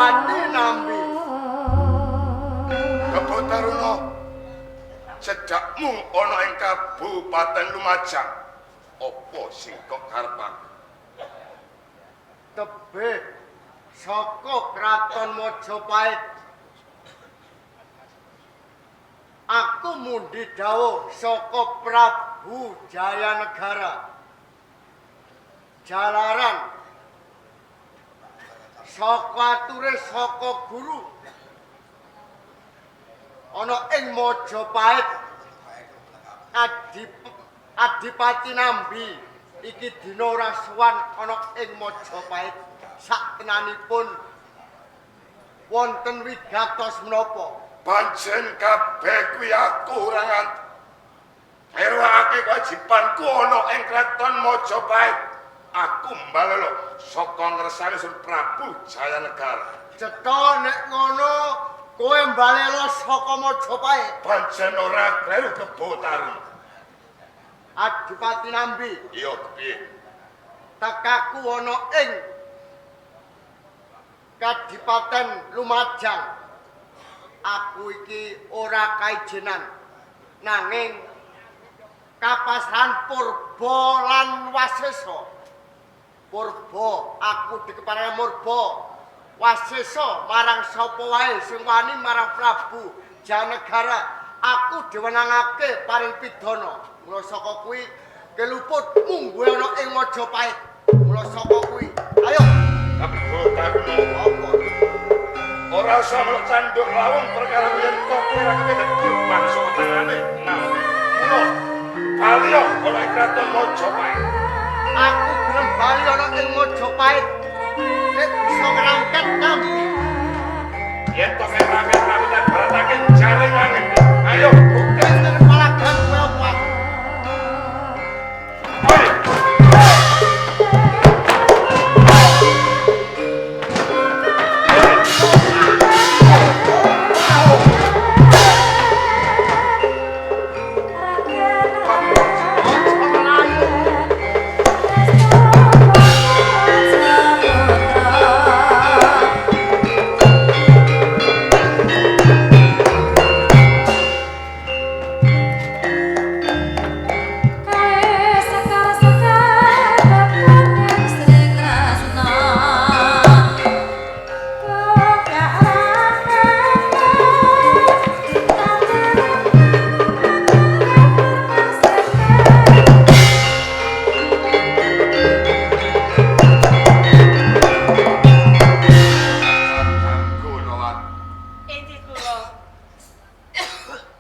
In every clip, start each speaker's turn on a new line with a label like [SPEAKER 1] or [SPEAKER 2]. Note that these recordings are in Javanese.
[SPEAKER 1] Adipati nambi.
[SPEAKER 2] Kebo Taruna, cedhakmu ana ing Kabupaten Lumajang. Apa sing kok karepmu?
[SPEAKER 1] Tebih saka Kraton Majapahit. Aku mundi dawuh saka Prabu Jayanegara. Jalaran saka ature saka guru ana ing Majapahit Adipati Nambi iki dina ora sowan ana ing Majapahit saktenanipun wonten wigatos menapa
[SPEAKER 2] Pancen kabeh kuwi aku ora nganti ngerwakake kewajibanku ana ing Kraton Majapahit. Aku mbalelo saka ngersane Sun Prabu Jayanegara.
[SPEAKER 1] cetha nek ngono kowe mbalela saka Majapahit.
[SPEAKER 2] Pancen ora kleru Kebo Taruna.
[SPEAKER 1] Adipati Nambi
[SPEAKER 2] Iya kepiye?
[SPEAKER 1] tekaku ana ing Kadipaten Lumajang. Aku iki ora kaijenan nanging kapasaran Purba lan Wasesa. Purba aku dikeparani Murba. Wasesa marang sapa wae sing wani marang Prabu Jayanegara. Aku diwenangake paring pidana. Mula saka kuwi keluput mungguhe ana ing Majapahit. Mula saka kuwi. Ayo
[SPEAKER 2] Kebo Taruna.
[SPEAKER 1] apa?
[SPEAKER 2] Ora usah melok canduk lawung perkara yen kok ora kepedet kurban saka tangane. Nah, ngono. Bali ana ing Kraton Majapahit.
[SPEAKER 1] Aku gelem bali ana ing Majapahit. Nek bisa ngrangket Nambi.
[SPEAKER 2] Yen to rame-rame tak baratake jaringane. Ayo, bukti.
[SPEAKER 1] Enten palagan kowe apa?
[SPEAKER 2] Hei.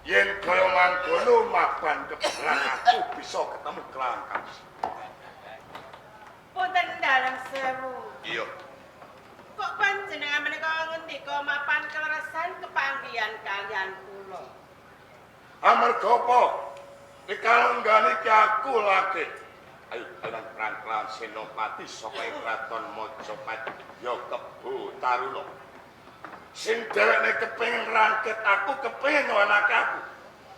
[SPEAKER 2] Yen kaya mangkono mapan kebelan aku bisa ketemu kelangkang.
[SPEAKER 3] Punten dalam sewu.
[SPEAKER 2] Iya.
[SPEAKER 3] Kok panjenengan menika ngendika mapan keleresan kepanggihan kalian kula.
[SPEAKER 2] Amarga apa? Dikalonggani ki aku lagi. Ayo kalian perang-perang senopati saka ing Kraton Majapahit ya Kebo Taruna. Sing dherekne kepengin rangket aku kepengin nganake aku.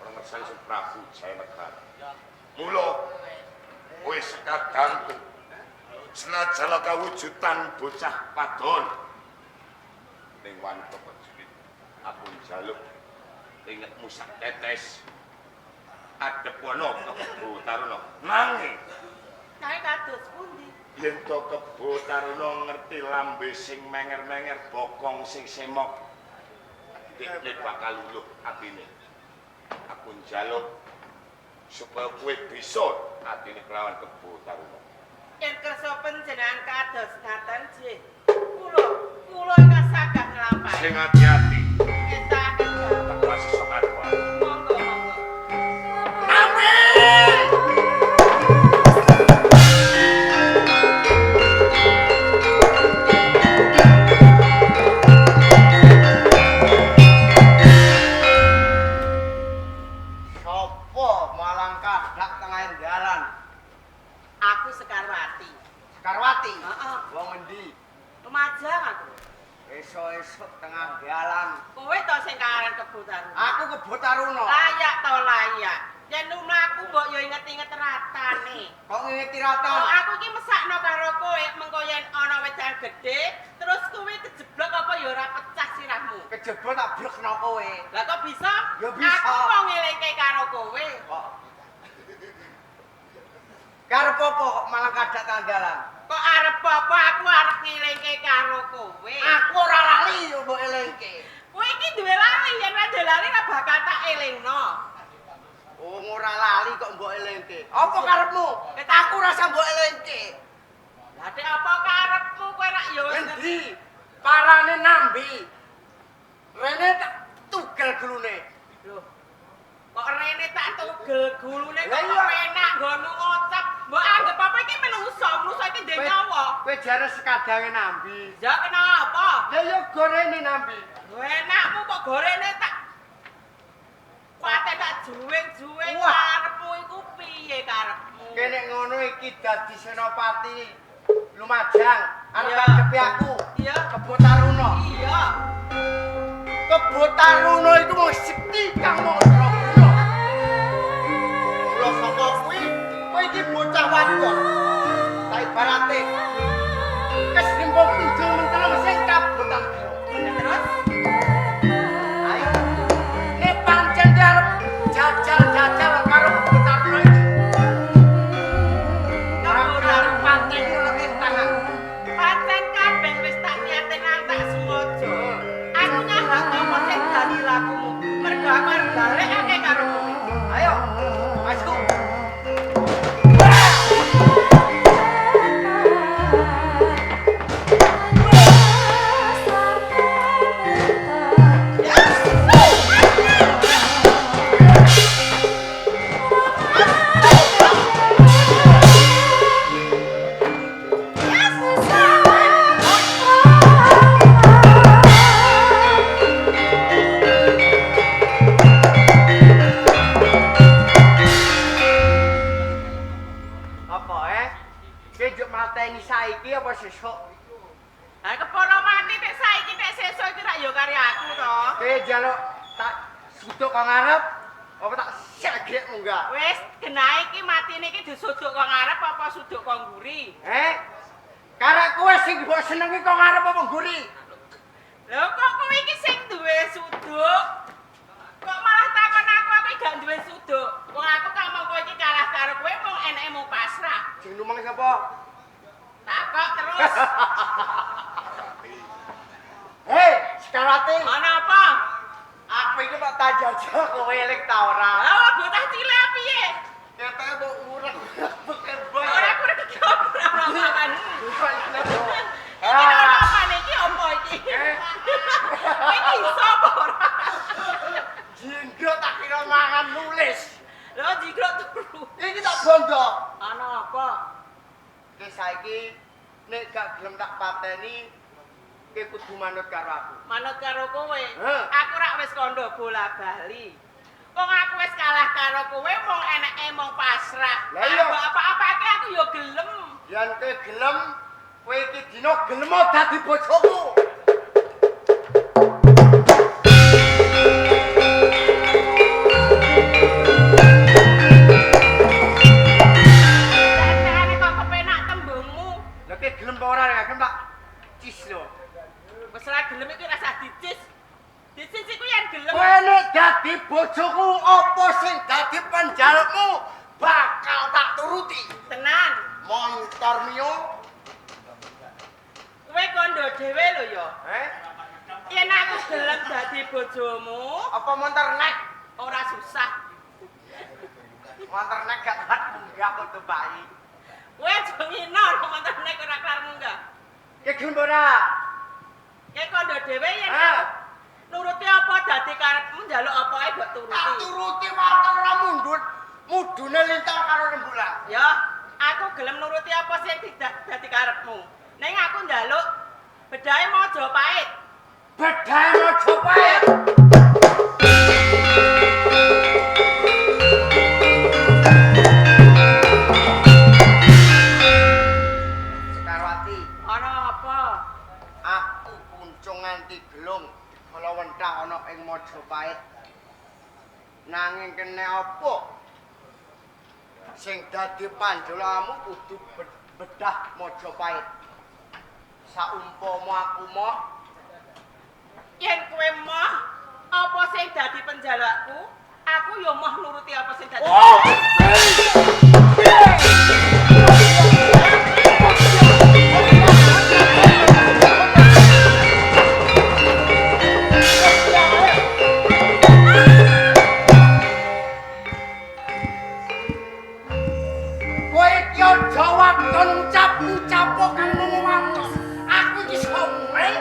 [SPEAKER 2] Ora ngersani Sun Prabu Jayanegara. Mula wis kadangku senajan kawujudan bocah padon ning wanita pejulit aku njaluk ingetmu sak tetes adep ana Kebo Taruna. Nanging
[SPEAKER 3] Kados pundi?
[SPEAKER 2] yen to Kebo Taruna ngerti lambe sing menger-menger bokong sing semok dene bakal luluh atine. Aku njaluk supaya kowe bisa atine kelawan Kebo Taruna.
[SPEAKER 3] Yen kersa panjenengan kados ngaten nggih. Kula ingkang saged nglampahi.
[SPEAKER 2] Sing hati-hati.
[SPEAKER 3] Ngesaken
[SPEAKER 2] Tak wasi sok aku.
[SPEAKER 3] monggo.
[SPEAKER 1] Sopo malang kadak tengah dalan?
[SPEAKER 3] Aku Sekarwati.
[SPEAKER 1] Sekarwati.
[SPEAKER 3] Heeh.
[SPEAKER 1] Wong endi?
[SPEAKER 3] Lumajang aku.
[SPEAKER 1] Esuk-esuk tengah dalan.
[SPEAKER 3] Kowe to sing karan Kebo Taruna.
[SPEAKER 1] Aku Kebo Taruna.
[SPEAKER 3] Layak to layak. Yen mlaku mbok yo inget-inget ratane.
[SPEAKER 1] Kok ngingeti
[SPEAKER 3] Oh,
[SPEAKER 1] ratan?
[SPEAKER 3] aku iki mesakno karo kowe mengko yen ana wedan gedhe, terus kowe kejeblok apa ya ora pecah sirahmu.
[SPEAKER 1] Kejebol tak blekno kowe.
[SPEAKER 3] Lah kok bisa?
[SPEAKER 1] Ya bisa.
[SPEAKER 3] Aku mau ngelingke karo kowe.
[SPEAKER 1] Kok karep apa kok malah kadak tanggalan?
[SPEAKER 3] Kok arep apa aku arep ngelingke karo kowe.
[SPEAKER 1] Aku ora lali yo mbok elingke.
[SPEAKER 3] Kowe iki duwe lali, yen ora duwe lali ora bakal tak elingno.
[SPEAKER 1] Oh, ora lali kok mbok elingke. Apa karepmu? Aku rasa mbok elingke.
[SPEAKER 3] Lah dek apa karepmu kowe rak ya wis
[SPEAKER 1] Endi? Parane nambi. Rene tak tugel gulune.
[SPEAKER 3] Loh. Kok rene tak tugel gulune kok
[SPEAKER 1] Lah iya.
[SPEAKER 3] penak nggonmu ngocap. Mbok anggap apa iki menungso, menungso iki ndek nyawa.
[SPEAKER 1] Kowe jare sekadange nambi.
[SPEAKER 3] Ya kenapa?
[SPEAKER 1] Ya yo gorene nambi.
[SPEAKER 3] Enakmu kok gorene tak patek tak juweng-juweng
[SPEAKER 1] Wah.
[SPEAKER 3] karepmu iku piye karepmu?
[SPEAKER 1] Kene ngono iki dadi senopati Lumajang. Arep
[SPEAKER 3] Iya.
[SPEAKER 1] ngadepi aku.
[SPEAKER 3] Iya.
[SPEAKER 1] Kebo Taruna.
[SPEAKER 3] Iya.
[SPEAKER 1] Kebo Taruna iku mung sekti kang mondro. Mula saka kuwi kowe iki bocah wadon. Tak ibarate kesrimpung pinjul mentelung sing kabotan kira.
[SPEAKER 3] Terus
[SPEAKER 1] Ayo. Nek pancen arep jajal-jajal karo Kebo Taruna iki. Ora karo pancen nek tangan.
[SPEAKER 3] pancen kabeh wis tak niate ngantek sumojo. Aku nyahak apa sing dadi lakumu. Mergo aku arep balekake karo kowe.
[SPEAKER 1] Ayo. Maju. Apa Kejuk mateni saiki apa sesuk?
[SPEAKER 3] Ha kepara mati nek saiki nek sesuk iki rak ya karo aku to.
[SPEAKER 1] Njaluk tak suduk kok ngarep apa tak segek munggah?
[SPEAKER 3] Wis genahe iki matine iki disuduk kok ngarep apa suduk kok nguri?
[SPEAKER 1] Karek kowe sing mbok senengi kok ngarep apa ngguri?
[SPEAKER 3] Lho kok kowe iki sing duwe suduk? Kok malah takon aku gak duwe suduk. Wong aku gak mau kowe iki kalah karo kowe wong eneke mau pasrah.
[SPEAKER 1] Sing numang sapa?
[SPEAKER 3] Takok terus.
[SPEAKER 1] Sekarate.
[SPEAKER 3] Ana apa?
[SPEAKER 1] Aku iki tak tajajal kowe eling ta ora?
[SPEAKER 3] Lah bocah cilik piye?
[SPEAKER 1] Ketoke mbok urek beken boy.
[SPEAKER 3] Ora kurang iki ora makan.
[SPEAKER 1] Bukan iki lho.
[SPEAKER 3] Iki ora makan iki apa iki? Iki iso apa ora?
[SPEAKER 1] Jinggo tak kira mangan nulis.
[SPEAKER 3] Lho jigrok turu.
[SPEAKER 1] Iki tak bondo.
[SPEAKER 3] Ana apa?
[SPEAKER 1] Ki saiki nek gak gelem tak pateni kowe kudu manut karo aku.
[SPEAKER 3] Manut karo kowe.
[SPEAKER 1] Heh.
[SPEAKER 3] Aku rak wis kandha bola-bali. Wong aku wis kalah karo kowe wong eneke mung pasrah.
[SPEAKER 1] Lah iya.
[SPEAKER 3] Apa-apake aku ya gelem.
[SPEAKER 1] Yen kowe gelem, kowe iki dina gelem dadi bojoku.
[SPEAKER 3] Rasane kok kepenak tembungmu.
[SPEAKER 1] Lah kowe gelem apa ora ya? Gelem tak cis lho.
[SPEAKER 3] Wis ora gelem iki rasa dicis. Dicis iku yen gelem.
[SPEAKER 1] Kowe nek dadi bojoku apa sing dadi penjalukmu bakal tak turuti.
[SPEAKER 3] Tenan.
[SPEAKER 1] Montor mio.
[SPEAKER 3] Kowe kandha dhewe lho ya. Yen aku gelem dadi bojomu,
[SPEAKER 1] Apa montor nek?
[SPEAKER 3] ora susah.
[SPEAKER 1] Montor nek gak tak munggah kudu bayi.
[SPEAKER 3] Kowe aja ngino mantan nek ora kelar munggah.
[SPEAKER 1] Ki gelem ora?
[SPEAKER 3] Kowe kandha dhewe yen
[SPEAKER 1] Ah.
[SPEAKER 3] nuruti apa dadi karepmu njaluk apa ae mbok
[SPEAKER 1] Tak
[SPEAKER 3] turuti.
[SPEAKER 1] turuti montor ora mundut. Mudune lintang karo rembulan.
[SPEAKER 3] Ya, aku gelem nuruti apa sing dadi karepmu. Ning aku njaluk bedahe Majapahit.
[SPEAKER 1] Bedhae Majapahit. Sekarwati,
[SPEAKER 3] Ana apa?
[SPEAKER 1] aku kuncung nganti gelung kala wentah ana ing Majapahit. Nanging kene apa? Sing dadi panjolamu kudu bedah Majapahit. Saumpama aku moh
[SPEAKER 3] Yen kowe moh apa sing dadi penjalakku, aku yo moh nuruti apa sing dadi.
[SPEAKER 1] Oh! Kowe iki aja wadon ucap-ucapo kang ngomong. Aku iki someng.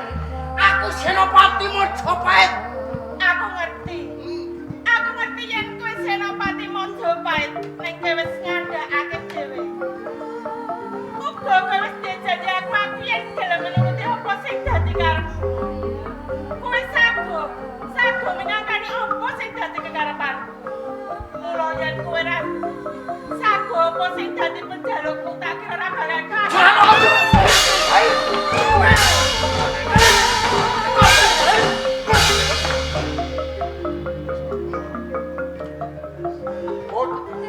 [SPEAKER 1] Aku Senopati Majapahit.
[SPEAKER 3] Aku ngerti. Aku ngerti yen kowe Senopati Majapahit ning kowe wis ngandhakake dhewe. Uga kowe wis dijadi aku yen gelem menuruti apa sing dadi karepmu. Kowe sago menyangkani apa sing dadi kekarepanku. Mula yen kowe ra sago apa sing dadi penjalukku tak kira ora bakal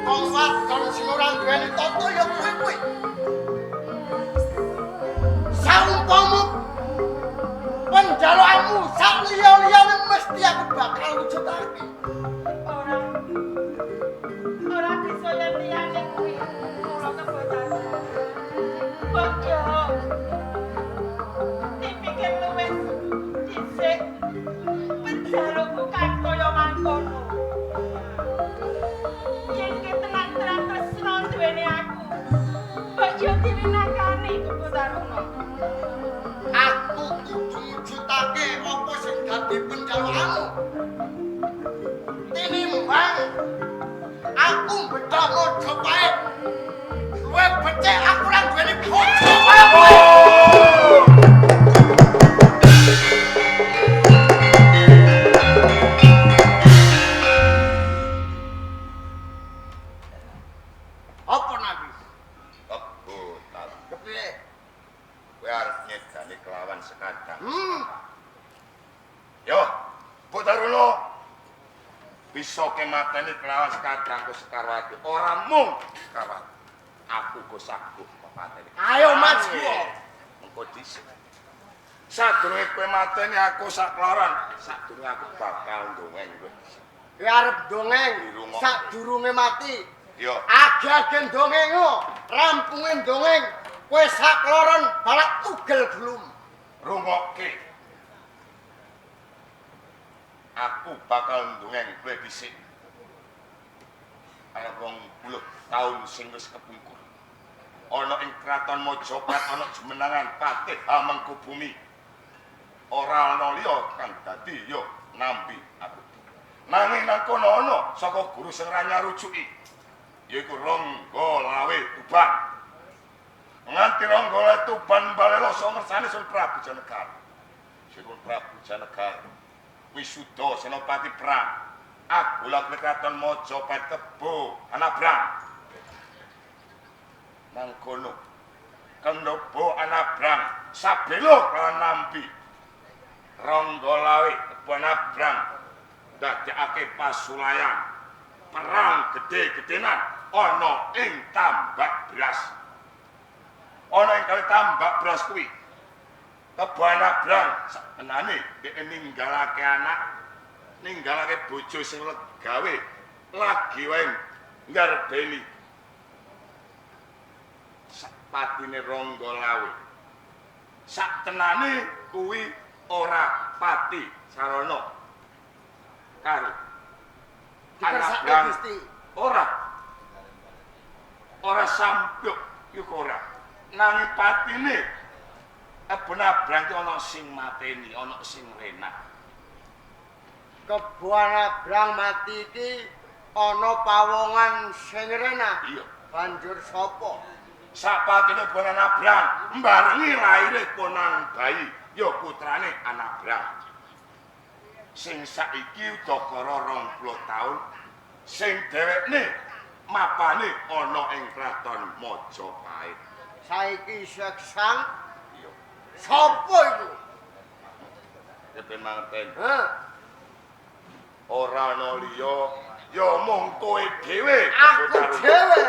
[SPEAKER 1] Wong wadon sing ora duweni tata ya kuwi. Saumpama penjalukanmu sak liya-liyane mesti aku bakal wujudake.
[SPEAKER 3] Ora bisa yen liyane kuwi. Mula kebotan. Kok yo dipikir luwes dhisik penjalukku kan kaya mangkono. Yen ketenan-tenan tresno duweni aku. Kok yo dirinakani kebotarono.
[SPEAKER 1] Aku kudu mujudake apa sing dadi penjalukanmu. Tinimbang aku bedah Majapahit. Luwih becik aku ora duweni bojo kaya kowe. Apa nabi?
[SPEAKER 2] Kebutan.
[SPEAKER 1] Kepiye?
[SPEAKER 2] Kowe arep nyegani kelawan sekadang.
[SPEAKER 1] Ya,
[SPEAKER 2] Yo, Putaruna. Bisa kemateni kelawan sekadang ku sekarwati. Ora mung sekarwati. Aku ku saguh mepateni.
[SPEAKER 1] Ayo maju.
[SPEAKER 2] Engko dhisik. Sadurunge kowe mateni aku sakloron, sadurunge aku bakal ndongeng kowe.
[SPEAKER 1] Kowe arep dongeng
[SPEAKER 2] Dirungokno.
[SPEAKER 1] sadurunge mati.
[SPEAKER 2] Yo,
[SPEAKER 1] Age-age dongengo, rampunge dongeng. Kowe sakloron balak tugel belum.
[SPEAKER 2] rungokke. Aku bakal ndongeng kowe dhisik. Ana 20 taun sing wis kepungkur. Ana ing kraton Majapahit ana jemenangan Patih Hamengkubumi. Ora ana liya kang dadi yo nambi aku. Nanging nang kono ana saka guru sing ra nyarujuki. Yaiku Ranggalawe Tuban. Nganti Ranggalawe Tuban balelo ngersani Sun Prabu Janegara. Sun Prabu Janegara wisuda senopati perang. Aku lak kraton Majapahit kebo anak brang. Nang kono kendhobo anak brang sabelo kelawan nambi. Ranggalawe kebo anak brang ndadekake pasulayan perang gede-gedenan ana ing Tambak Bras. Ana ing kali Tambak Bras kuwi kebo anak brang sakmenane dhek ninggalake anak, ninggalake bojo sing legawe, lagi wae ngarbeni sapatine Ranggalawe. Saktenane kuwi ora pati sarana karo anak brang.
[SPEAKER 1] Gusti.
[SPEAKER 2] Ora sampyuk iku ora. Nanging patine benabrang ki ana sing mateni, ana sing renak.
[SPEAKER 1] Kebo Anabrang mati iki ana pawongan sing renah.
[SPEAKER 2] Iya.
[SPEAKER 1] Banjur sapa?
[SPEAKER 2] Sapatine Bon Anabrang mbarengi laire ponang bayi ya putrane Anabrang. Sing saiki udakara 20 taun, sing dhewekne mapane ana ing kraton Majapahit.
[SPEAKER 1] Saiki seksang
[SPEAKER 2] Iya.
[SPEAKER 1] sapa iku?
[SPEAKER 2] Kepen manten.
[SPEAKER 1] Heh.
[SPEAKER 2] Ora ana liya Ya mung kowe dhewe.
[SPEAKER 1] Aku dhewe.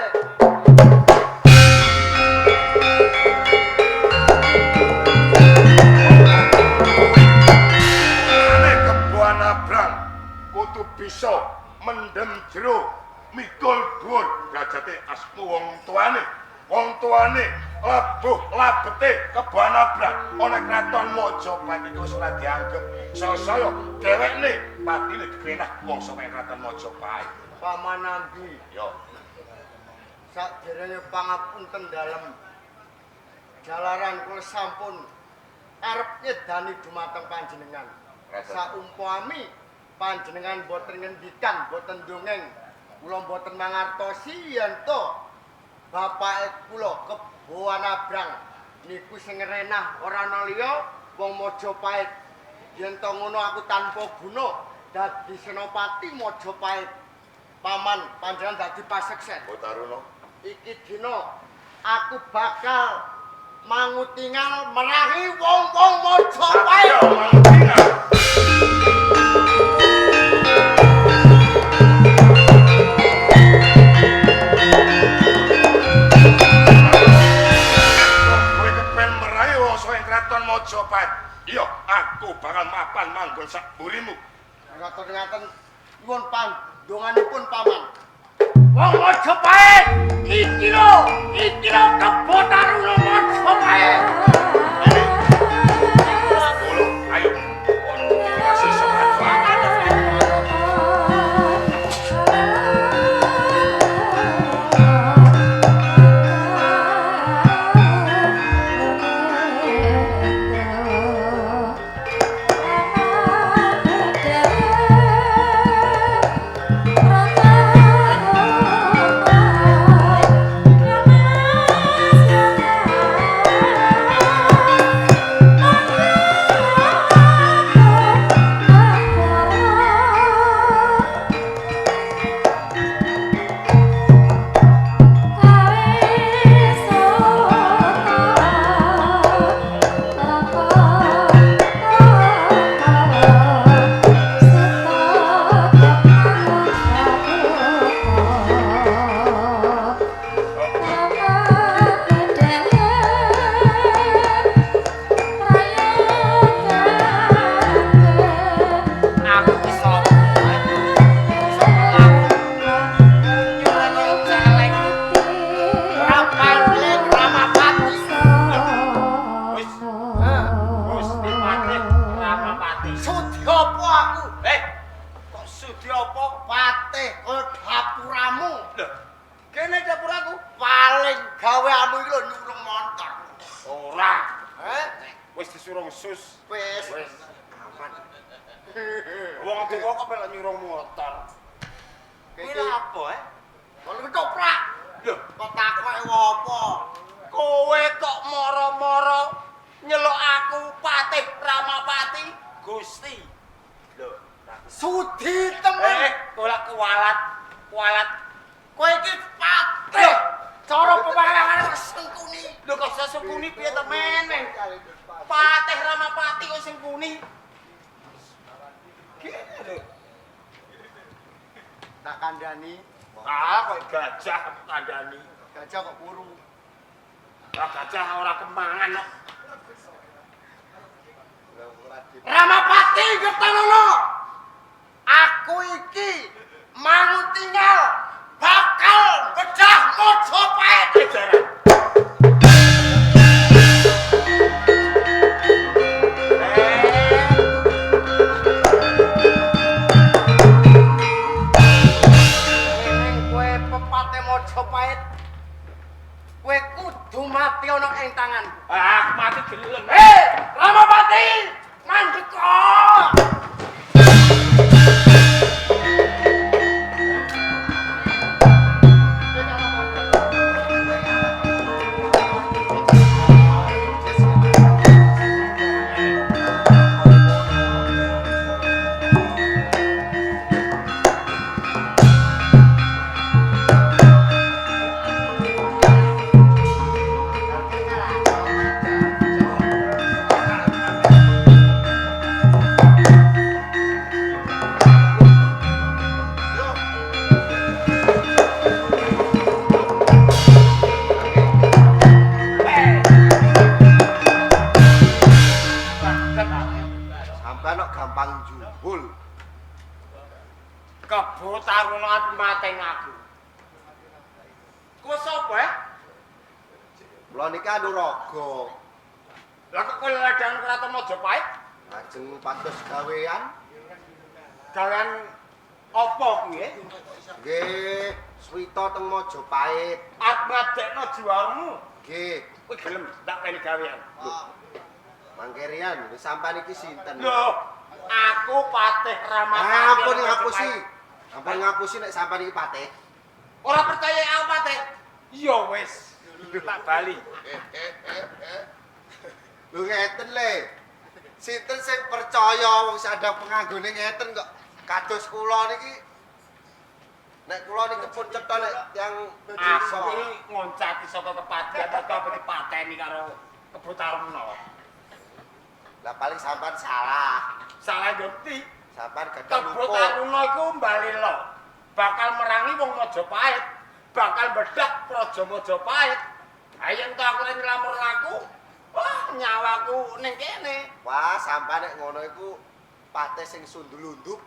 [SPEAKER 2] Ane Keboan Abrang kudu bisa mendem jero mikul dhuwur derajate asma wong tuane. Wong tuane labuh labete Keboan Abrang ana kraton Majapahit iku wis ora dianggep saya dhewekne patine dikrenah wong saka kraton Majapahit.
[SPEAKER 1] Paman Nambi.
[SPEAKER 2] Yo.
[SPEAKER 1] Sakderenge pangapunten dalem. Jalaran kula sampun arep nyedani dumateng panjenengan. Saumpami panjenengan boten ngendikan, boten dongeng, kula boten mangartosi yen to bapake kula Keboan Abrang niku sing renah ora ana liya wong Majapahit. Yen to ngono aku tanpa guna dadi senopati Majapahit. Paman panjenengan dadi paseksen.
[SPEAKER 2] Botaruno.
[SPEAKER 1] Iki dina aku bakal mangutingal merangi wong-wong Majapahit.
[SPEAKER 2] Kowe kepen merangi wong saka kraton Majapahit. Iya, aku bakal mapan manggon sak burimu.
[SPEAKER 1] Ngaten-ngaten nyuwun pandonganipun paman. Wong Majapahit, iki lho Kebo Taruna Majapahit.
[SPEAKER 2] Ayo. Kasih semangat. Wong tuwa kok pelok nyuruh motor. Kuwi lha apa, Kalau ketoprak. Lho, kok takoke apa? Kowe kok moro-moro nyeluk aku Patih Ramapati Gusti. Lho, sudi temen. Ora kualat. Kowe iki patih. Cara pewayangan kok sengkuni. Lho kok sengkuni piye temen? Patih Ramapati kok sengkuni. Tak kandhani. Kok gajah kandhani. Gajah kok puru. Gajah ora kemangan kok. Ramapati Kertanono. Aku iki mau tinggal bakal bedah Majapahit. Majapahit kowe kudu mati ana ing tanganku. Ah, mati gelem. Ramapati, mandeka.
[SPEAKER 1] gampang jubul.
[SPEAKER 2] Kebo Taruna mateng aku. Kowe sapa?
[SPEAKER 1] Kula niki Anuraga.
[SPEAKER 2] Lah kok kowe ladang Kraton Majapahit?
[SPEAKER 1] Lajeng pados gawean.
[SPEAKER 2] Gawean apa kuwi?
[SPEAKER 1] Nggih, swita teng Majapahit.
[SPEAKER 2] Arep ngadekno jiwamu.
[SPEAKER 1] Nggih.
[SPEAKER 2] Kowe gelem tak kene gawean.
[SPEAKER 1] Mangkerian, sampean iki sinten?
[SPEAKER 2] Lho, aku Patih Ramapati.
[SPEAKER 1] Ampun ngapusi. Ampun ngapusi nek sampean iki patih.
[SPEAKER 2] Ora percaya aku Patih? Ya wis. Tak bali.
[SPEAKER 1] Lho ngeten le. Sinten sing percaya wong sadang penganggone ngeten kok kados kula niki. Nek kula niki pun cetha nek tiyang
[SPEAKER 2] Aku iki ngoncati saka kepatihan apa dipateni karo Kebo Taruna.
[SPEAKER 1] Lah paling sampean salah.
[SPEAKER 2] Salah ngerti.
[SPEAKER 1] Sampean gadah
[SPEAKER 2] Kebo
[SPEAKER 1] lupa.
[SPEAKER 2] Taruna iku mbalelo. Bakal merangi wong Majapahit, bakal bedak Praja Majapahit. Ayen to aku nek nglamur laku, wah nyawaku ning kene.
[SPEAKER 1] Wah, sampean nek ngono iku patih sing sundul-unduk.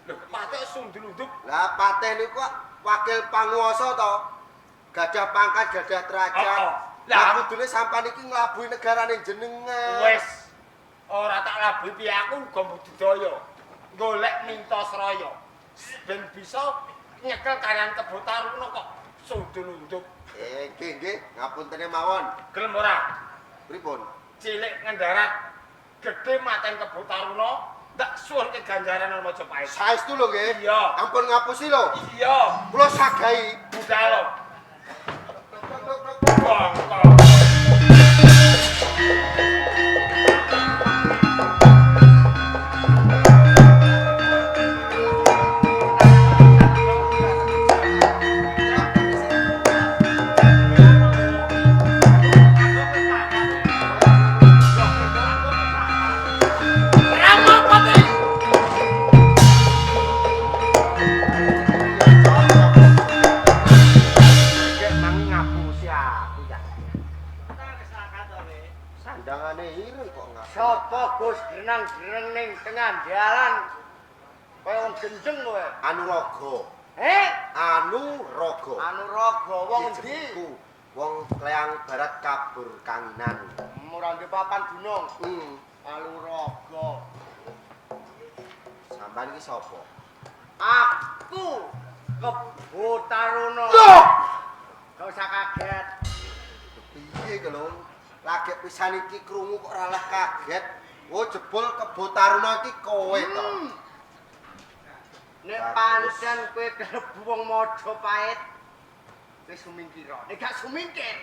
[SPEAKER 2] Lho, Patih sundul-unduk.
[SPEAKER 1] Lah patih niku wakil panguwasa to. Gadah pangkat, gadah derajat.
[SPEAKER 2] Oh, oh.
[SPEAKER 1] Lah
[SPEAKER 2] Lah
[SPEAKER 1] kudune sampean iki nglabuhi negarane jenengan.
[SPEAKER 2] wis ora tak labuhi piye aku uga budidaya. Golek Mintasraya. Ben bisa nyekel karyan Kebo Taruna kok sundul-unduk.
[SPEAKER 1] Nggih, nggih, ngapuntene mawon.
[SPEAKER 2] Gelem ora?
[SPEAKER 1] Pripun?
[SPEAKER 2] Cilik ngendarat, gedhe maten Kebo Taruna, ndak suwunke ganjaran nang Majapahit.
[SPEAKER 1] Saestu lho nggih.
[SPEAKER 2] Iya.
[SPEAKER 1] Ampun ngapusi lho.
[SPEAKER 2] Iya,
[SPEAKER 1] Kula sagahi.
[SPEAKER 2] budal. Bongkok.
[SPEAKER 1] Nggih mangi ngapusi aku ya. Sandangane ireng kok ngapusi.
[SPEAKER 4] Sapa Gus grenang-greneng ning tengah dalan kaya wong gendeng kowe.
[SPEAKER 1] Anuraga. Anuraga.
[SPEAKER 4] Anuraga wong
[SPEAKER 1] Iki
[SPEAKER 4] ndi?
[SPEAKER 1] jenengku. Wong Kleang Barat Kabur Kanginan.
[SPEAKER 4] Ora ndek papan gunung.
[SPEAKER 1] Anuraga. Sampeyan iki sapa?
[SPEAKER 4] Aku Kebo Taruna.
[SPEAKER 1] Loh!
[SPEAKER 4] Gak usah kaget.
[SPEAKER 1] Piye ki lho? Lagi pisan iki krungu kok ora lah kaget. Oh jebul Kebo Taruna iki kowe to.
[SPEAKER 4] Nek pancen kowe klebu wong Majapahit wis sumingkira. Nek gak sumingkir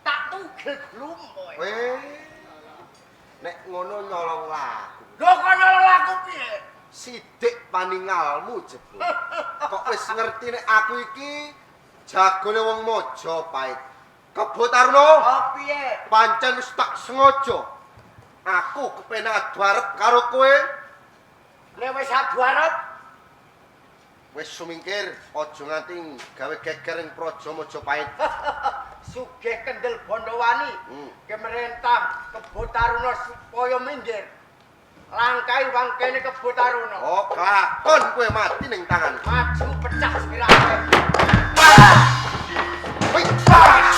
[SPEAKER 4] tak tugel glum kowe.
[SPEAKER 1] Nek ngono nyolong laku.
[SPEAKER 4] Lho kono laku piye?
[SPEAKER 1] Sidik paningalmu jebul. Kok wis ngerti nek aku iki jagone wong Majapahit. Kebo Taruna,
[SPEAKER 4] Oh piye?
[SPEAKER 1] pancen wis tak sengaja. Aku kepenak adu arep karo kowe.
[SPEAKER 4] Nek wis adu arep
[SPEAKER 1] Wis sumingkir, aja nganti gawe geger ing Praja Majapahit.
[SPEAKER 4] sugih kendel Bondowani. Kemerintah Kebo Taruna supaya minggir. Langkai wangkene Kebo Taruna.
[SPEAKER 1] Oh, kelakon kowe mati ning tanganku.
[SPEAKER 4] Maju pecah sekiranya.
[SPEAKER 1] Wih, ah!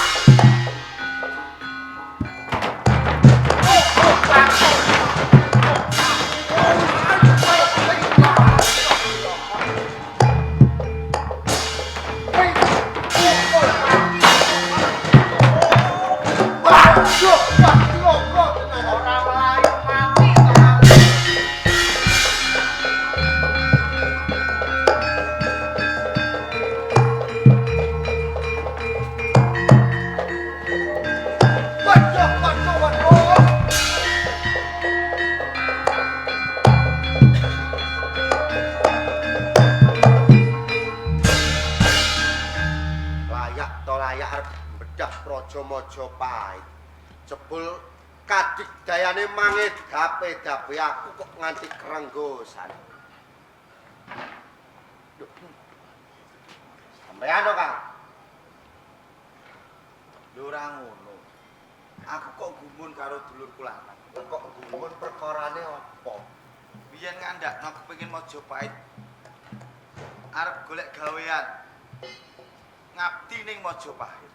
[SPEAKER 4] Ora melayu mati to.
[SPEAKER 1] Layak to layak arep bedah Praja Majapahit. Jebul kadigdayane mangedape-dape aku kok nganti kerenggosan. Duh. Sampeyan to, Kang?
[SPEAKER 5] Lho ora ngono. Aku kok gumun karo dulurku lanang.
[SPEAKER 1] Kok gumun perkarane apa?
[SPEAKER 5] biyen ngandakno kepengin Majapahit. Arep golek gawean. Ngabdi ning Majapahit.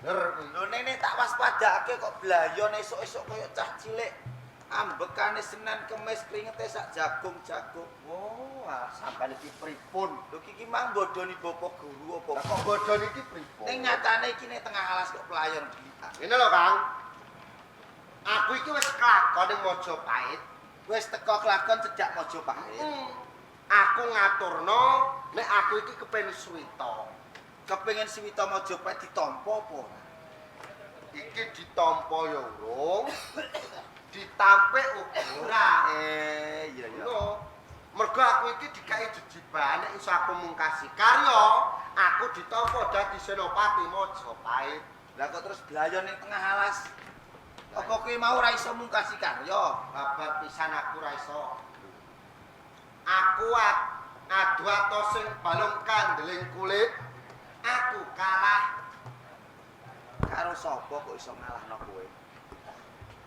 [SPEAKER 5] Lho nene tak waspadake kok blayon esuk-esuk koyo cah cilik. Ambekane Senin Kemis kringete sak jagung-jagung.
[SPEAKER 1] Oh, sampeyan iki pripun?
[SPEAKER 5] Lho iki mang bodoni bapak guru apa?
[SPEAKER 1] Lah kok bodho niki pripun?
[SPEAKER 5] Ning nyatane iki ning tengah alas kok pelayon blitak.
[SPEAKER 1] Ngene lho, Kang. Aku iki wis kelakon ning Majapahit.
[SPEAKER 5] Wis teko kelakon cedhak Majapahit.
[SPEAKER 1] Aku ngaturno nek aku iki kepengin suwita.
[SPEAKER 5] Kepengin Swita Majapahit ditampa apa?
[SPEAKER 1] Iki ditampa ya urung. Ditampik uga ora.
[SPEAKER 5] Iya.
[SPEAKER 1] Lho, mergo aku iki dikai jejiban nek iso aku mungkasi karya, aku ditampa dadi Senopati Majapahit.
[SPEAKER 5] Lah kok terus blayon ning tengah alas? Apa kowe mau ora iso mungkasi karya?
[SPEAKER 1] Babar pisan aku ora iso. Aku adu atos sing balung kandeling kulit. Aku kalah
[SPEAKER 5] Karo sapa kok iso ngalahno kowe?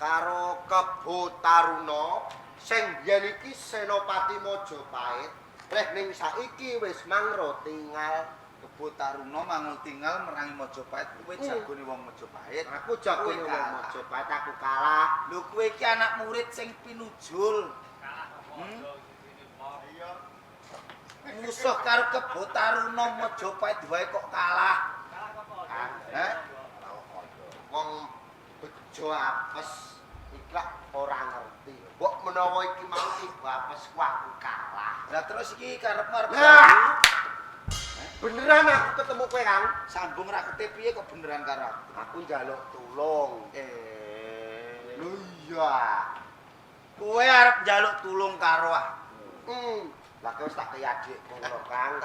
[SPEAKER 1] karo Kebo Taruna sing biyen iki Senopati Majapahit. Leh ning saiki wis mangro tinggal.
[SPEAKER 5] Kebo Taruna mangul tinggal merangi Majapahit, kowe jagone wong Majapahit.
[SPEAKER 1] Aku jagone
[SPEAKER 5] Kowe
[SPEAKER 1] wong
[SPEAKER 5] kalah.
[SPEAKER 1] Majapahit, aku kalah.
[SPEAKER 5] Lho kowe iki anak murid sing pinujul. Musuh karo Kebo Taruna Majapahit wae kok kalah.
[SPEAKER 1] Wong bejo apes iki ora ngerti. Mbok menawa iki mau ibu apes ku aku kalah.
[SPEAKER 5] Lah terus iki karepmu arep
[SPEAKER 1] Lah, beneran aku ketemu kowe, Kang.
[SPEAKER 5] sambung rakete piye kok beneran karo aku?
[SPEAKER 1] Aku njaluk tulung. Lho iya.
[SPEAKER 5] Kowe arep njaluk tulung karo aku.
[SPEAKER 1] Lah kowe wis tak kaya adikku lho, Kang.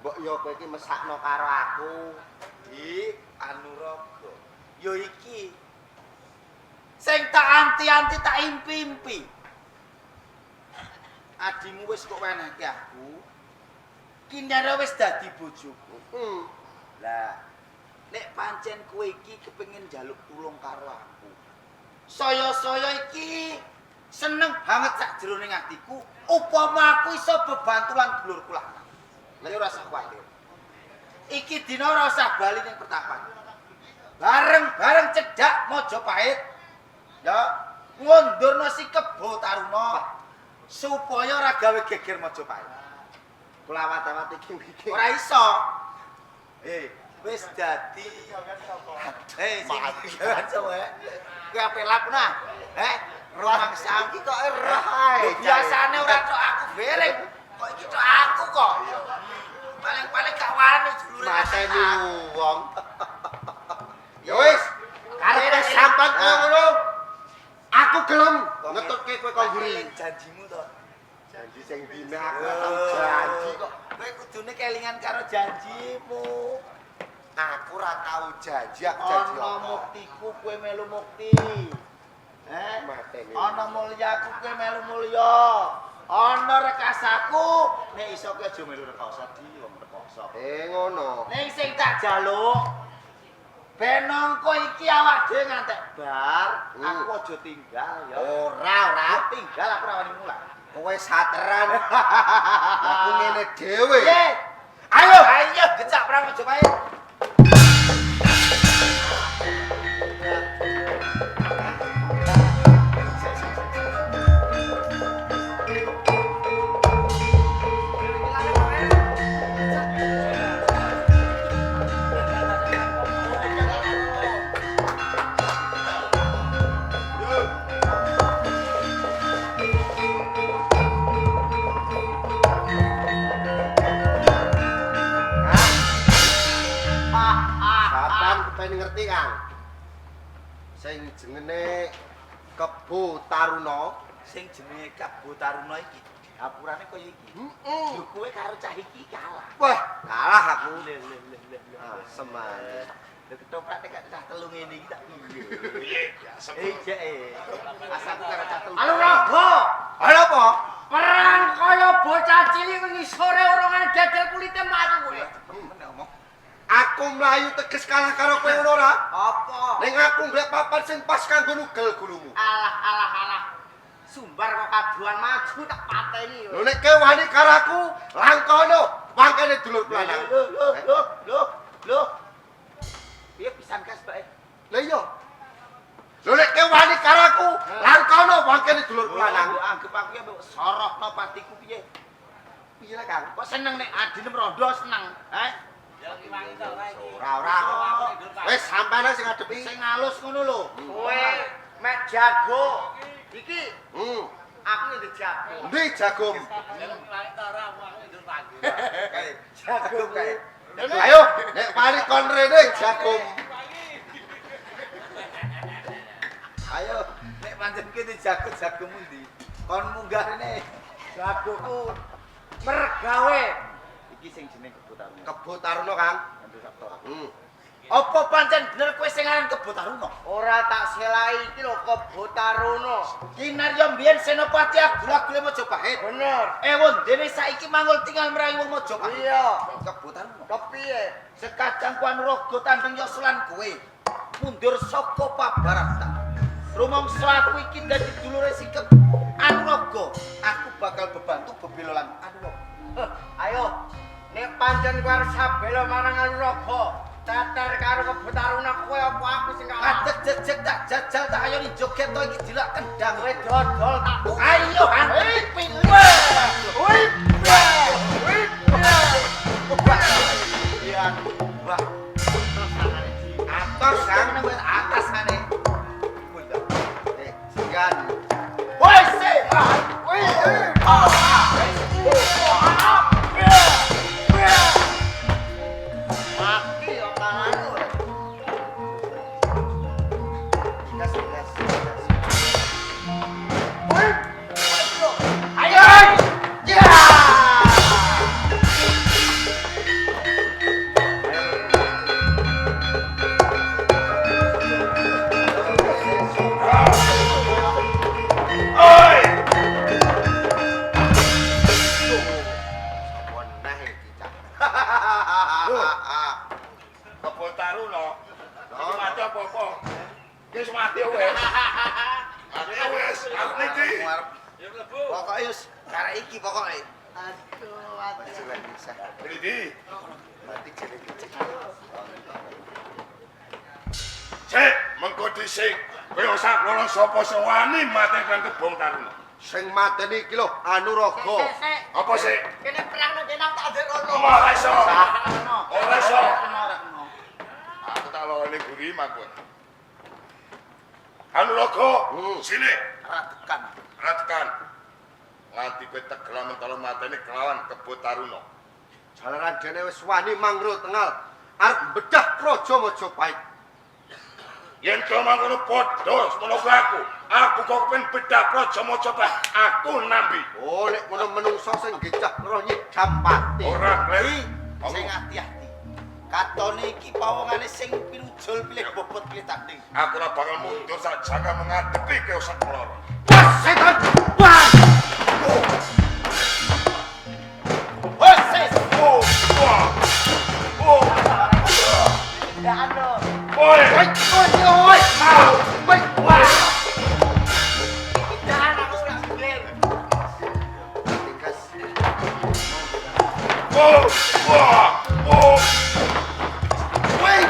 [SPEAKER 1] Mbok yo kowe iki mesakno karo aku.
[SPEAKER 5] Di Anuraga. Yo iki sing tak anti-anti tak impi-impi. Adimu wis kok wenehke aku. Kinara wis dadi bojoku. Lah nek pancen kowe iki kepengin njaluk tulung karo aku. Saya-saya iki seneng banget sak jroning atiku upama aku iso bebantulan dulurku lanang. Lah ora usah kuwatir. Iki dina ora usah bali ning pertapan. Bareng-bareng cedhak Majapahit. Ya, ngundurna si Kebo Taruna supaya ora gawe geger Majapahit.
[SPEAKER 1] Kulawat-awat iki.
[SPEAKER 5] Ora iso. Wis dadi. Jangan coba. Kowe ape lapna? Rumangsa
[SPEAKER 1] iki kok erah ae.
[SPEAKER 5] biasane ora tok aku bereng. Kok iki tok aku kok. Paling-paling gak wani dulure.
[SPEAKER 1] Mateni wong. Ya wis, karepe sampean koyo ngono. Aku gelem ngetutke kowe kok nguri.
[SPEAKER 5] Janjimu to.
[SPEAKER 1] Janji sing dina aku tau janji kok.
[SPEAKER 5] Kowe kudune kelingan karo janjimu.
[SPEAKER 1] Aku ora tau janji, aku janji
[SPEAKER 5] Ana
[SPEAKER 1] apa?
[SPEAKER 5] muktiku kowe melu mukti.
[SPEAKER 1] Mateni.
[SPEAKER 5] Ana mulyaku kowe melu mulya. Ana rekasaku nek iso kowe aja melu rekasa di wong rekoso.
[SPEAKER 1] Ngono.
[SPEAKER 5] Ning sing tak jaluk ben nangko iki awak dhewe ngantek bar, aku aja tinggal ya.
[SPEAKER 1] Ora.
[SPEAKER 5] Tinggal aku ora wani mulai.
[SPEAKER 1] Kowe sateran. Aku ngene dhewe.
[SPEAKER 5] Ayo gecak perang Majapahit.
[SPEAKER 1] Sampeyan kepen ngerti, Kang? Sing jenenge Kebo Taruna.
[SPEAKER 5] Sing jenenge Kebo Taruna iki dapurane kaya iki. Lho kowe karo cah iki kalah.
[SPEAKER 1] Wah, kalah aku.
[SPEAKER 5] Semangat. Lho ketoprakne gak cah telu ngene iki tak piye. Jek asal karo cah telu.
[SPEAKER 4] Halo Raga.
[SPEAKER 1] Halo apa?
[SPEAKER 4] Perang kaya bocah cilik wingi sore orongan dedel kulite matu kowe.
[SPEAKER 1] Aku mlayu teges kalah karo kowe ngono ora?
[SPEAKER 5] Apa?
[SPEAKER 1] Ning aku golek papan sing pas kanggo nugel gulumu.
[SPEAKER 4] Alah. sumbar kok kaduan maju tak pateni.
[SPEAKER 1] Lho nek kowe wani karo aku, langkono mangkene dulur lanang.
[SPEAKER 5] Loh. Piye pisan kas bae?
[SPEAKER 1] Lah iya. Lho nek kowe wani karo aku, langkono mangkene dulur lanang.
[SPEAKER 5] Anggap aku ya sorokno patiku piye?
[SPEAKER 1] Piye lah Kang?
[SPEAKER 5] Kok seneng nek adine rondo seneng, heh?
[SPEAKER 1] Ora kok. Wis sampane sing ngadepi.
[SPEAKER 5] Sing halus ngono lho.
[SPEAKER 4] Kowe mek jago. Iki aku yang jago.
[SPEAKER 1] Ndi jagung?
[SPEAKER 4] Jago kae.
[SPEAKER 1] Ayo, nek wani kon rene jagung.
[SPEAKER 5] Ayo, nek pancen kene jago-jagomu ndi? Kon munggah rene.
[SPEAKER 4] Jagoku mergawe.
[SPEAKER 5] Iki sing jeneng Kebo Taruna.
[SPEAKER 1] Kebo Taruna, Kang.
[SPEAKER 5] Apa pancen bener kowe sing aran Kebo Taruna?
[SPEAKER 4] Ora tak selai iki lho Kebo Taruna.
[SPEAKER 5] Kinarya mbiyen Senopati Abdullah Majapahit.
[SPEAKER 4] Bener.
[SPEAKER 5] Wondene saiki mangul tinggal meraih wong Majapahit.
[SPEAKER 4] Iya.
[SPEAKER 5] Kebo Taruna.
[SPEAKER 4] Kepiye?
[SPEAKER 5] Sekadang ku Anuraga tandeng Yosulan kowe mundur saka pabaratan. Rumangsa aku iki dadi dulure sikep Anuraga, aku bakal bebantu bebelolan Anuraga.
[SPEAKER 4] Ayo, nek pancen kowe arep sabelo marang Anuraga, teter karo Kebo Taruna kowe apa aku sing kalah?
[SPEAKER 5] Adek jejeg tak jajal tak ayo joget to iki dilak kendang
[SPEAKER 4] Kowe dodol tak
[SPEAKER 5] ayo hantik pilih. Wah. Atas kan wis atas mane.
[SPEAKER 1] Sian.
[SPEAKER 5] Woi se.
[SPEAKER 4] mati yo tanganmu.
[SPEAKER 1] Gas.
[SPEAKER 5] Ayo. Ya.
[SPEAKER 2] Oi!
[SPEAKER 1] Weneh iki cah.
[SPEAKER 2] Kebo Taruna. Iki mati apa-apa? Wis mati wis. Mati wis. Aku niki.
[SPEAKER 5] Pokoke wis karek iki pokoke.
[SPEAKER 4] Aduh, ati.
[SPEAKER 2] Niki.
[SPEAKER 1] Mati jelek.
[SPEAKER 2] Cek mengko dhisik. Kowe sak loro sapa sing wani matekan Kebo Taruna?
[SPEAKER 1] Sing mateni iki lho Anuraga.
[SPEAKER 2] Apa sih?
[SPEAKER 4] Kene perang nang kene tak ndek rono.
[SPEAKER 2] Ora iso. Ora iso.
[SPEAKER 5] Ora kena.
[SPEAKER 2] Aku tak lawani guri makun. Anuraga, sini.
[SPEAKER 5] Ratekan.
[SPEAKER 2] Ratakan. Nganti kowe tegel mentolo mateni kelawan Kebo Taruna.
[SPEAKER 1] Jalaran dene wis wani mangro tengal arep bedah Praja Majapahit.
[SPEAKER 2] Yen to mangkono padha semono aku. Aku kok kepen bedah Praja Majapahit. Aku nambi.
[SPEAKER 1] Oh, nek ngono menungso sing gecah roh nyidam pati.
[SPEAKER 2] Ora kleri.
[SPEAKER 5] Sing ati-ati. Katone iki pawongane sing pinujul pilih bobot pilih tanding.
[SPEAKER 2] Aku ora bakal mundur sak jaga mengadepi keosak loro.
[SPEAKER 1] Setan. Wah!
[SPEAKER 5] Woi, ses.
[SPEAKER 2] Oh, wah. Oh,
[SPEAKER 4] Ndak ono.
[SPEAKER 2] oi.
[SPEAKER 1] Oi. Wah!
[SPEAKER 4] Jangan aku ora sendiri.
[SPEAKER 1] Gas.
[SPEAKER 2] Oh, wah. Oh,
[SPEAKER 1] Woi!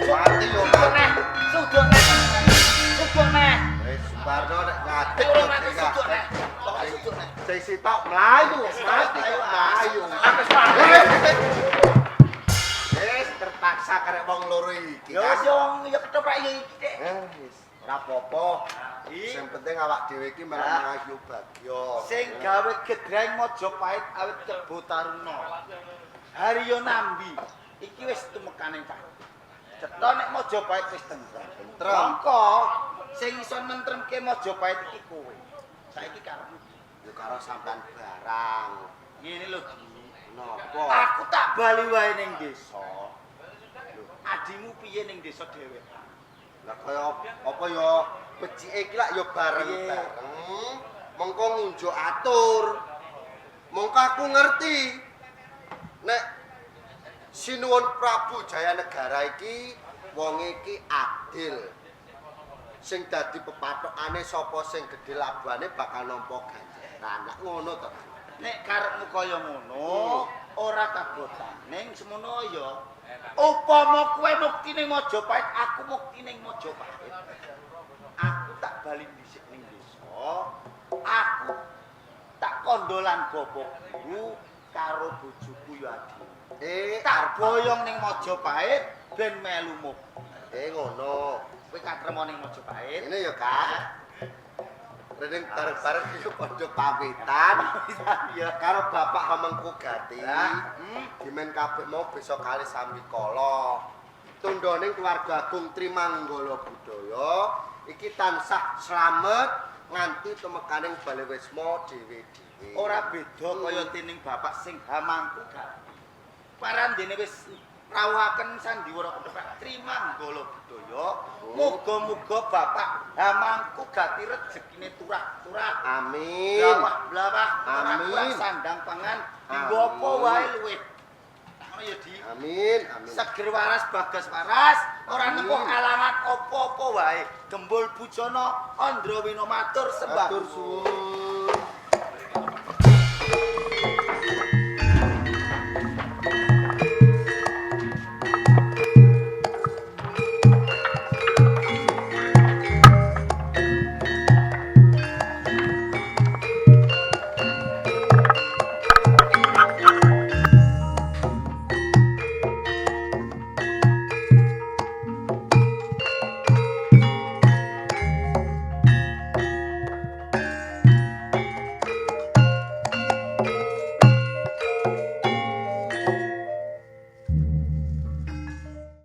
[SPEAKER 1] Mati yo
[SPEAKER 4] Neh, sudut neh. Sudut neh.
[SPEAKER 1] Wis Subarno nek ngadeg
[SPEAKER 4] Ora mati sudut neh. Pokoke sudut neh.
[SPEAKER 1] sing sitok mlayu, mati kok mlayu.
[SPEAKER 2] aku mati.
[SPEAKER 1] Wis terpaksa karek wong loro iki.
[SPEAKER 5] Yo
[SPEAKER 1] Kas.
[SPEAKER 5] yo yo ketoprak yo iki, Dik.
[SPEAKER 1] Wis ora apa-apa. Sing penting awak dhewe iki malah ngayu bagya.
[SPEAKER 5] Sing gawe gedreng Majapahit awit Kebo Taruna. Haryo nambi. Iki wis tumekaning Pak. Cetha nek Majapahit wis tentrem. Mongko sing iso nentremke Majapahit iki kowe. Saiki karepmu
[SPEAKER 1] Yo karo sampean barang.
[SPEAKER 5] ngene lho.
[SPEAKER 1] Napa?
[SPEAKER 5] Aku tak bali wae ning desa. Lho, adimu piye ning desa dhewe?
[SPEAKER 1] Lah kaya apa ya becike iki lak ya bareng-bareng. Mengko ngunjuk atur. Mongko aku ngerti Nek Sinuwun Prabu Jayanegara iki wong iki adil. Sing dadi pepathokane sapa sing gedhe labane bakal nampa ganjaran. Lah ngono to.
[SPEAKER 5] Nek karepmu kaya ngono, ora kabotan ning semono ya. Upama kowe mukti ning Majapahit, aku mukti ning Majapahit. Aku tak bali dhisik ning desa. Aku tak kondolan bapakku karo bojoku ya Adi. Tak boyong ning Majapahit ben melu muk.
[SPEAKER 1] Ngono.
[SPEAKER 5] Kowe katremo ning Majapahit.
[SPEAKER 1] Ini ya, Kak. Rening bareng-bareng iki padha pamitan. Ya karo Bapak Hamengku Gati. Dimen kabeh mau besok kali sambikala. Tundhoning keluarga Agung Trimanggala Budaya iki tansah slamet nganti temekaning Balewisma dhewe-dhewe.
[SPEAKER 5] Ora beda kaya tining bapak sing Hamangku Gati. Parandene wis rawuhaken sandiwara Bapak Trimanggala Budaya. Muga-muga Bapak Hamangku Gati rezekine turah-turah.
[SPEAKER 1] Amin.
[SPEAKER 5] Blawah-blawah,
[SPEAKER 1] Amin.
[SPEAKER 5] ora sandang pangan, dienggo apa wae luwih. Ngono ya, Di.
[SPEAKER 1] Amin. Amin.
[SPEAKER 5] Seger waras bagas waras, ora
[SPEAKER 1] Amin.
[SPEAKER 5] nempuh alangan apa-apa wae. Gembul bujana Andrawina matur sembah.
[SPEAKER 1] Matur suwun.